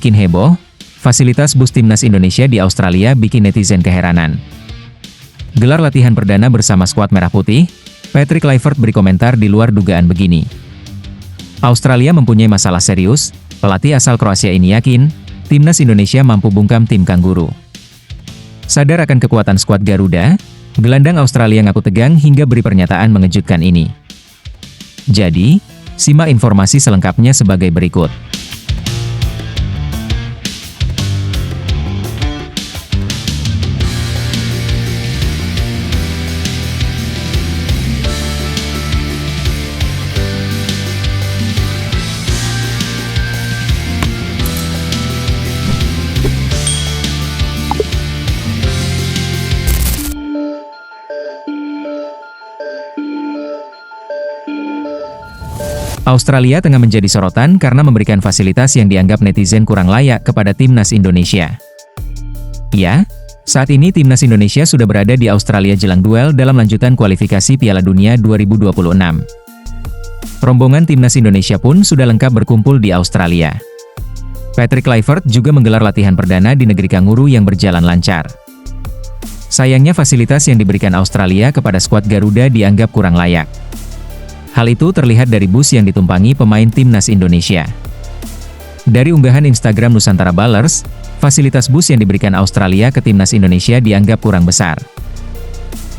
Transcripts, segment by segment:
bikin heboh, fasilitas bus timnas Indonesia di Australia bikin netizen keheranan. Gelar latihan perdana bersama skuad Merah Putih, Patrick Kluivert beri komentar di luar dugaan begini. Australia mempunyai masalah serius, pelatih asal Kroasia ini yakin, timnas Indonesia mampu bungkam tim Kanguru. Sadar akan kekuatan skuad Garuda, gelandang Australia ngaku tegang hingga beri pernyataan mengejutkan ini. Jadi, simak informasi selengkapnya sebagai berikut. Australia tengah menjadi sorotan karena memberikan fasilitas yang dianggap netizen kurang layak kepada timnas Indonesia. Ya, saat ini timnas Indonesia sudah berada di Australia jelang duel dalam lanjutan kualifikasi Piala Dunia 2026. Rombongan timnas Indonesia pun sudah lengkap berkumpul di Australia. Patrick Kluivert juga menggelar latihan perdana di negeri Kanguru yang berjalan lancar. Sayangnya fasilitas yang diberikan Australia kepada skuad Garuda dianggap kurang layak. Hal itu terlihat dari bus yang ditumpangi pemain timnas Indonesia. Dari unggahan Instagram Nusantara Ballers, fasilitas bus yang diberikan Australia ke timnas Indonesia dianggap kurang besar.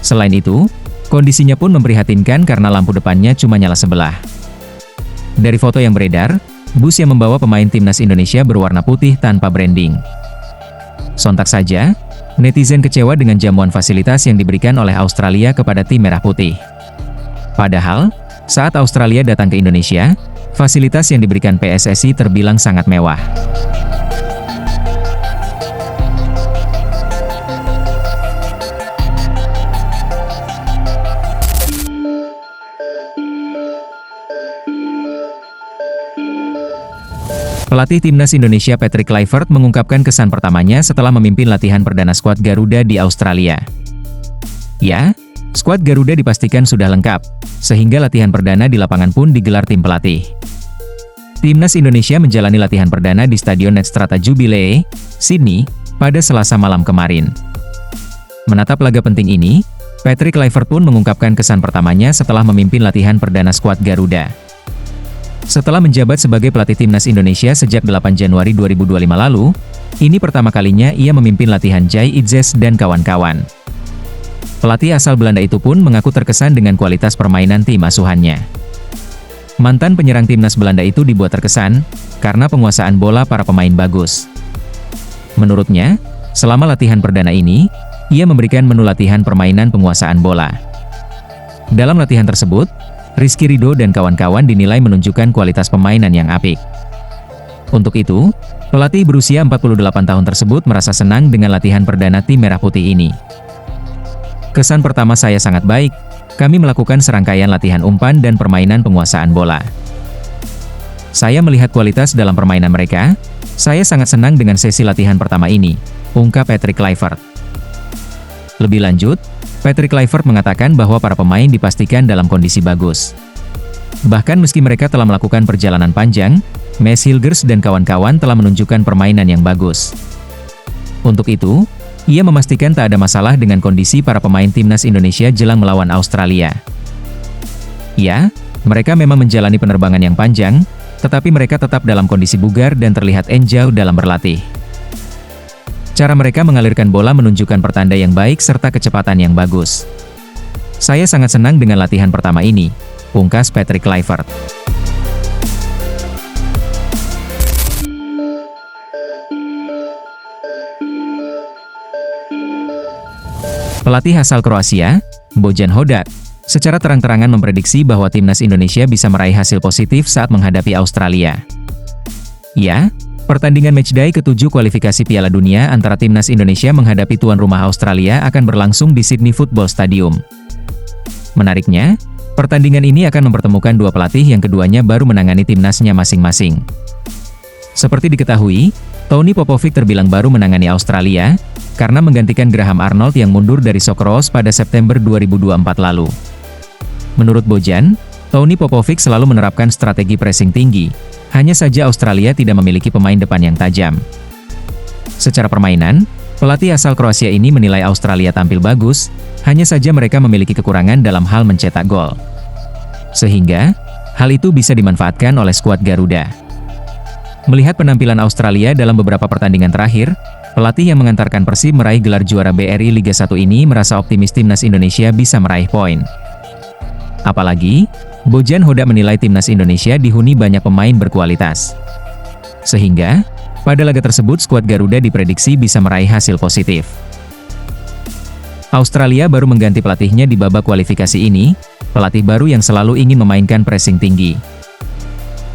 Selain itu, kondisinya pun memprihatinkan karena lampu depannya cuma nyala sebelah. Dari foto yang beredar, bus yang membawa pemain timnas Indonesia berwarna putih tanpa branding. Sontak saja, netizen kecewa dengan jamuan fasilitas yang diberikan oleh Australia kepada tim Merah Putih. Padahal, saat Australia datang ke Indonesia, fasilitas yang diberikan PSSI terbilang sangat mewah. Pelatih timnas Indonesia Patrick Kluivert mengungkapkan kesan pertamanya setelah memimpin latihan perdana skuad Garuda di Australia. Ya, skuad Garuda dipastikan sudah lengkap, sehingga latihan perdana di lapangan pun digelar tim pelatih. Timnas Indonesia menjalani latihan perdana di Stadion Netstrata Jubilee, Sydney, pada Selasa malam kemarin. Menatap laga penting ini, Patrick Kluivert pun mengungkapkan kesan pertamanya setelah memimpin latihan perdana skuad Garuda. Setelah menjabat sebagai pelatih timnas Indonesia sejak 8 Januari 2025 lalu, ini pertama kalinya ia memimpin latihan Jai Itzes dan kawan-kawan. Pelatih asal Belanda itu pun mengaku terkesan dengan kualitas permainan tim asuhannya. Mantan penyerang timnas Belanda itu dibuat terkesan, karena penguasaan bola para pemain bagus. Menurutnya, selama latihan perdana ini, ia memberikan menu latihan permainan penguasaan bola. Dalam latihan tersebut, Rizky Ridho dan kawan-kawan dinilai menunjukkan kualitas permainan yang apik. Untuk itu, pelatih berusia 48 tahun tersebut merasa senang dengan latihan perdana tim Merah Putih ini. Kesan pertama saya sangat baik, kami melakukan serangkaian latihan umpan dan permainan penguasaan bola. Saya melihat kualitas dalam permainan mereka, saya sangat senang dengan sesi latihan pertama ini, ungkap Patrick Kluivert. Lebih lanjut, Patrick Kluivert mengatakan bahwa para pemain dipastikan dalam kondisi bagus. Bahkan meski mereka telah melakukan perjalanan panjang, Mads Hilgers dan kawan-kawan telah menunjukkan permainan yang bagus. Untuk itu, ia memastikan tak ada masalah dengan kondisi para pemain timnas Indonesia jelang melawan Australia. Ya, mereka memang menjalani penerbangan yang panjang, tetapi mereka tetap dalam kondisi bugar dan terlihat enjoy dalam berlatih. Cara mereka mengalirkan bola menunjukkan pertanda yang baik serta kecepatan yang bagus. Saya sangat senang dengan latihan pertama ini, pungkas Patrick Kluivert. Pelatih asal Kroasia, Bojan Hodak, secara terang-terangan memprediksi bahwa timnas Indonesia bisa meraih hasil positif saat menghadapi Australia. Ya, pertandingan matchday ke-7 kualifikasi Piala Dunia antara timnas Indonesia menghadapi tuan rumah Australia akan berlangsung di Sydney Football Stadium. Menariknya, pertandingan ini akan mempertemukan dua pelatih yang keduanya baru menangani timnasnya masing-masing. Seperti diketahui, Tony Popovic terbilang baru menangani Australia, karena menggantikan Graham Arnold yang mundur dari Socceroos pada September 2024 lalu. Menurut Bojan, Tony Popovic selalu menerapkan strategi pressing tinggi, Hanya saja Australia tidak memiliki pemain depan yang tajam. Secara permainan, pelatih asal Kroasia ini menilai Australia tampil bagus, hanya saja mereka memiliki kekurangan dalam hal mencetak gol. Sehingga, hal itu bisa dimanfaatkan oleh skuad Garuda. Melihat penampilan Australia dalam beberapa pertandingan terakhir, pelatih yang mengantarkan Persib meraih gelar juara BRI Liga 1 ini merasa optimis timnas Indonesia bisa meraih poin. Apalagi, Bojan Hodak menilai timnas Indonesia dihuni banyak pemain berkualitas. Sehingga, pada laga tersebut skuad Garuda diprediksi bisa meraih hasil positif. Australia baru mengganti pelatihnya di babak kualifikasi ini, pelatih baru yang selalu ingin memainkan pressing tinggi.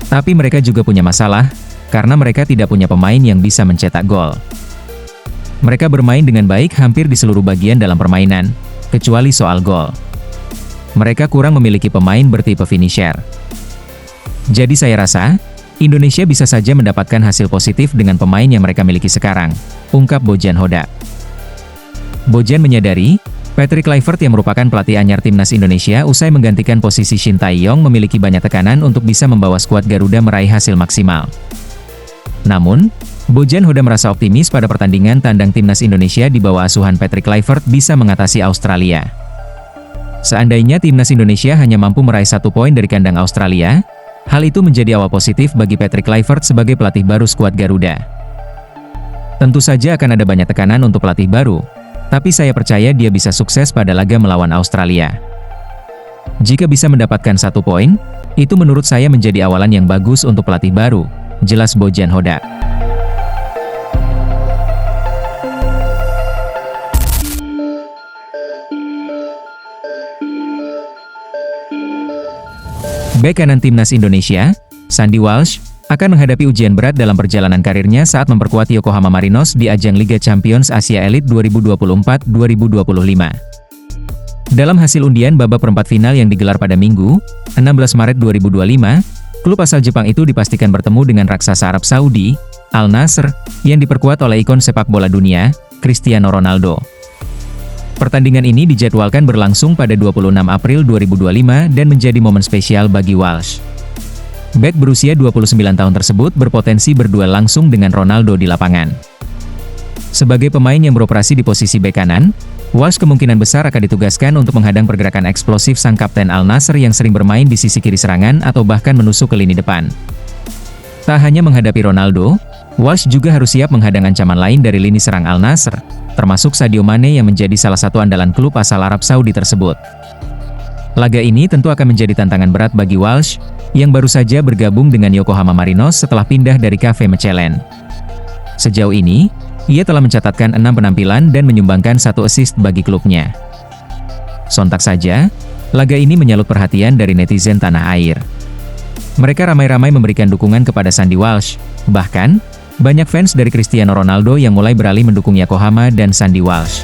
Tapi mereka juga punya masalah, karena mereka tidak punya pemain yang bisa mencetak gol. Mereka bermain dengan baik hampir di seluruh bagian dalam permainan, kecuali soal gol. Mereka kurang memiliki pemain bertipe finisher. Jadi saya rasa, Indonesia bisa saja mendapatkan hasil positif dengan pemain yang mereka miliki sekarang, ungkap Bojan Hodak. Bojan menyadari, Patrick Kluivert yang merupakan pelatih anyar timnas Indonesia usai menggantikan posisi Shin Tae-yong memiliki banyak tekanan untuk bisa membawa skuad Garuda meraih hasil maksimal. Namun, Bojan Hodak merasa optimis pada pertandingan tandang timnas Indonesia di bawah asuhan Patrick Kluivert bisa mengatasi Australia. Seandainya timnas Indonesia hanya mampu meraih 1 poin dari kandang Australia, hal itu menjadi awal positif bagi Patrick Kluivert sebagai pelatih baru skuad Garuda. Tentu saja akan ada banyak tekanan untuk pelatih baru, tapi saya percaya dia bisa sukses pada laga melawan Australia. Jika bisa mendapatkan 1 poin, itu menurut saya menjadi awalan yang bagus untuk pelatih baru, jelas Bojan Hodak. Bek kanan timnas Indonesia, Sandy Walsh, akan menghadapi ujian berat dalam perjalanan karirnya saat memperkuat Yokohama Marinos di ajang Liga Champions Asia Elite 2024-2025. Dalam hasil undian babak perempat final yang digelar pada Minggu, 16 Maret 2025, klub asal Jepang itu dipastikan bertemu dengan raksasa Arab Saudi, Al Nassr, yang diperkuat oleh ikon sepak bola dunia, Cristiano Ronaldo. Pertandingan ini dijadwalkan berlangsung pada 26 April 2025 dan menjadi momen spesial bagi Walsh. Bek berusia 29 tahun tersebut berpotensi berduel langsung dengan Ronaldo di lapangan. Sebagai pemain yang beroperasi di posisi bek kanan, Walsh kemungkinan besar akan ditugaskan untuk menghadang pergerakan eksplosif sang kapten Al Nassr yang sering bermain di sisi kiri serangan atau bahkan menusuk ke lini depan. Tak hanya menghadapi Ronaldo, Walsh juga harus siap menghadang ancaman lain dari lini serang Al Nassr, termasuk Sadio Mane yang menjadi salah satu andalan klub asal Arab Saudi tersebut. Laga ini tentu akan menjadi tantangan berat bagi Walsh, yang baru saja bergabung dengan Yokohama Marinos setelah pindah dari KV Mechelen. Sejauh ini, ia telah mencatatkan 6 penampilan dan menyumbangkan 1 assist bagi klubnya. Sontak saja, laga ini menyalip perhatian dari netizen tanah air. Mereka ramai-ramai memberikan dukungan kepada Sandy Walsh, bahkan, banyak fans dari Cristiano Ronaldo yang mulai beralih mendukung Yokohama dan Sandy Walsh.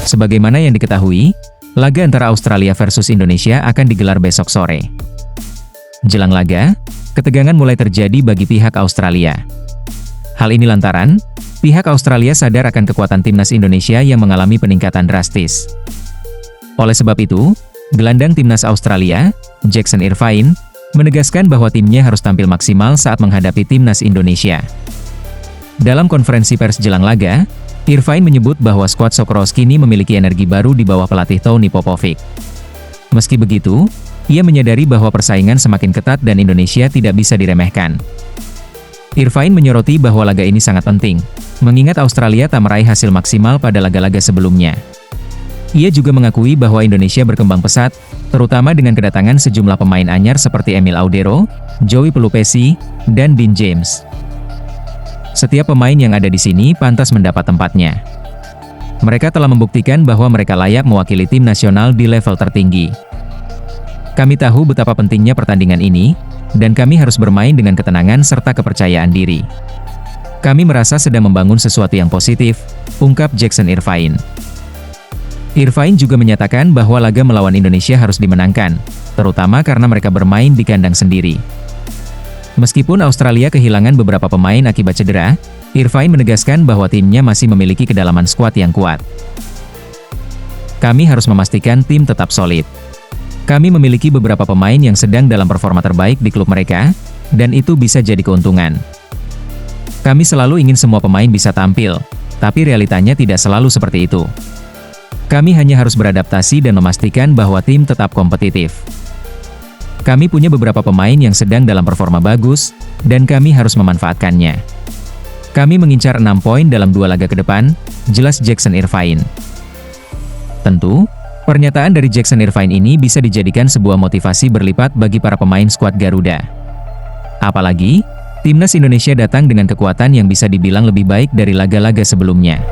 Sebagaimana yang diketahui, laga antara Australia versus Indonesia akan digelar besok sore. Jelang laga, ketegangan mulai terjadi bagi pihak Australia. Hal ini lantaran, pihak Australia sadar akan kekuatan timnas Indonesia yang mengalami peningkatan drastis. Oleh sebab itu, gelandang timnas Australia, Jackson Irvine, menegaskan bahwa timnya harus tampil maksimal saat menghadapi timnas Indonesia. Dalam konferensi pers jelang laga, Irvine menyebut bahwa skuad Sokros kini memiliki energi baru di bawah pelatih Tony Popovic. Meski begitu, ia menyadari bahwa persaingan semakin ketat dan Indonesia tidak bisa diremehkan. Irvine menyoroti bahwa laga ini sangat penting, mengingat Australia tak meraih hasil maksimal pada laga-laga sebelumnya. Ia juga mengakui bahwa Indonesia berkembang pesat, terutama dengan kedatangan sejumlah pemain anyar seperti Emil Audero, Joey Pelupesi, dan Dean James. Setiap pemain yang ada di sini pantas mendapat tempatnya. Mereka telah membuktikan bahwa mereka layak mewakili tim nasional di level tertinggi. Kami tahu betapa pentingnya pertandingan ini, dan kami harus bermain dengan ketenangan serta kepercayaan diri. Kami merasa sedang membangun sesuatu yang positif, ungkap Jackson Irvine. Irvine juga menyatakan bahwa laga melawan Indonesia harus dimenangkan, terutama karena mereka bermain di kandang sendiri. Meskipun Australia kehilangan beberapa pemain akibat cedera, Irfan menegaskan bahwa timnya masih memiliki kedalaman skuad yang kuat. Kami harus memastikan tim tetap solid. Kami memiliki beberapa pemain yang sedang dalam performa terbaik di klub mereka, dan itu bisa jadi keuntungan. Kami selalu ingin semua pemain bisa tampil, tapi realitanya tidak selalu seperti itu. Kami hanya harus beradaptasi dan memastikan bahwa tim tetap kompetitif. Kami punya beberapa pemain yang sedang dalam performa bagus, dan kami harus memanfaatkannya. Kami mengincar 6 poin dalam 2 laga ke depan, jelas Jackson Irvine. Tentu, pernyataan dari Jackson Irvine ini bisa dijadikan sebuah motivasi berlipat bagi para pemain skuad Garuda. Apalagi, timnas Indonesia datang dengan kekuatan yang bisa dibilang lebih baik dari laga-laga sebelumnya.